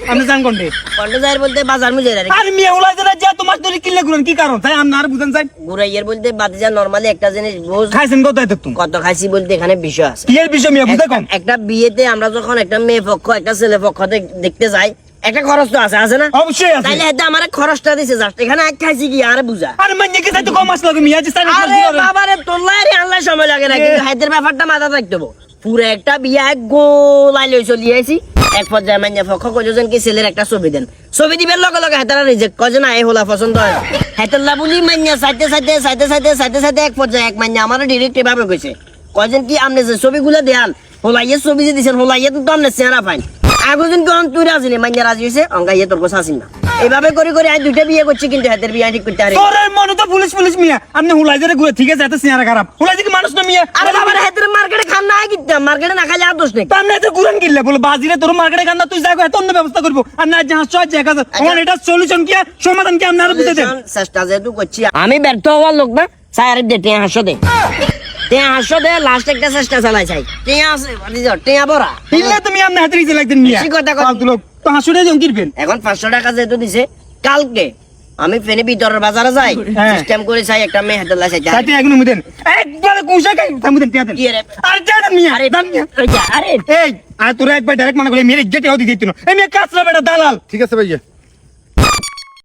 আপনি জান কোনটা কোনটা যাই বলতে বাজার মুজে রে আর মিয়া ওলাই যা তোমার তোরে কিল্লা গুলেন কি কারণ তাই আপনি আর বুঝেন চাই গুরাইয়ের বলতে বাতিজা নরমালি একটা জিনিস বুঝ খাইছেন কত এত তুমি কত খাইছি বলতে এখানে বিষয় আছে কি এর বিষয় মিয়া বুঝা কম একটা বিয়েতে আমরা যখন একটা মেয়ে পক্ষ একটা ছেলে পক্ষ দেখতে যাই একটা খরচ তো আছে না অবশ্যই আছে তাইলে এটা আমার খরচটা দিছে জাস্ট এখানে এক খাইছি কি আরে বুঝা আর মানে কি তাই তো কম আসলো মিয়া যে সাইড আরে বাবা রে তোল্লারে আল্লাহ সময় লাগে না কিন্তু হাইদের ব্যাপারটা মাথা রাখতে হবে পুরো একটা বিয়া এক গোলাই লই চলি আইছি এক পর্যায়ে মানে পক্ষ কইজন কি ছেলের একটা ছবি দেন ছবি দিবেন লগে লগে হাতারা রিজেক্ট কজন আই হলা পছন্দ হয় হাতাল্লা বলি মাইয়া সাইতে এক পর্যায়ে এক মাইয়া আমার ডাইরেক্ট এভাবে কইছে কজন কি আপনি যে ছবিগুলো দেন হলাইয়ের ছবি যে দিছেন হলাইয়ে তো আপনি চেহারা পাইন আগজন কোন তুই রাজি নেই মাইয়া রাজি হইছে অঙ্গাইয়ে তোর কথা আসিন না এইভাবে করে আই দুইটা বিয়ে করছি কিন্তু হাতের বিয়ে ঠিক করতে পারি তোর মনে তো পুলিশ মিয়া আপনি হুলাই ধরে ঘুরে ঠিক আছে এত চেহারা খারাপ হুলাই কি মানুষ না মিয়া আরে বাবা হাতের মার্কেটে খান না কিনতাম মার্কেটে না খাইলে আর দোষ নেই আপনি এত ঘুরেন কিনলে বলে বাজিরে তোর মার্কেটে কান্দা তুই যাগো এত অন্য ব্যবস্থা করবো আর না জাহাজ ছয় জায়গা আমার এটা সলিউশন কি সমাধান কি আপনারা বুঝতে দেন চেষ্টা যেহেতু করছি আমি ব্যর্থ হওয়ার লোক না স্যার দে হাসো দে লাস্ট একটা চেষ্টা চালাই চাই টিয়া আছে টিয়া বড়া দিলে তুমি আপনি হাতে রিজে লাগতেন মিয়া বেশি কথা কয়। ফালতু লোক তো হাসুরে জন কিরবেন এখন 500 টাকা যেহেতু দিছে কালকে আমি ফেনে ভিতরের বাজারে যাই হ্যাঁ। সিস্টেম করে চাই একটা মেয়ে হাতে লাগাই চাই সাথে এখন মুদেন একবার কুশা খাই থামুদেন টিয়া দেন কি রে? আর জানেন মিয়া আরে দান মিয়া ওই যে, আরে এই আর তোরা একবার ডাইরেক্ট মানা করে মেরে গেটে হদি দিত না এই মেয়ে কাছরা বেটা দালাল ঠিক আছে ভাইয়া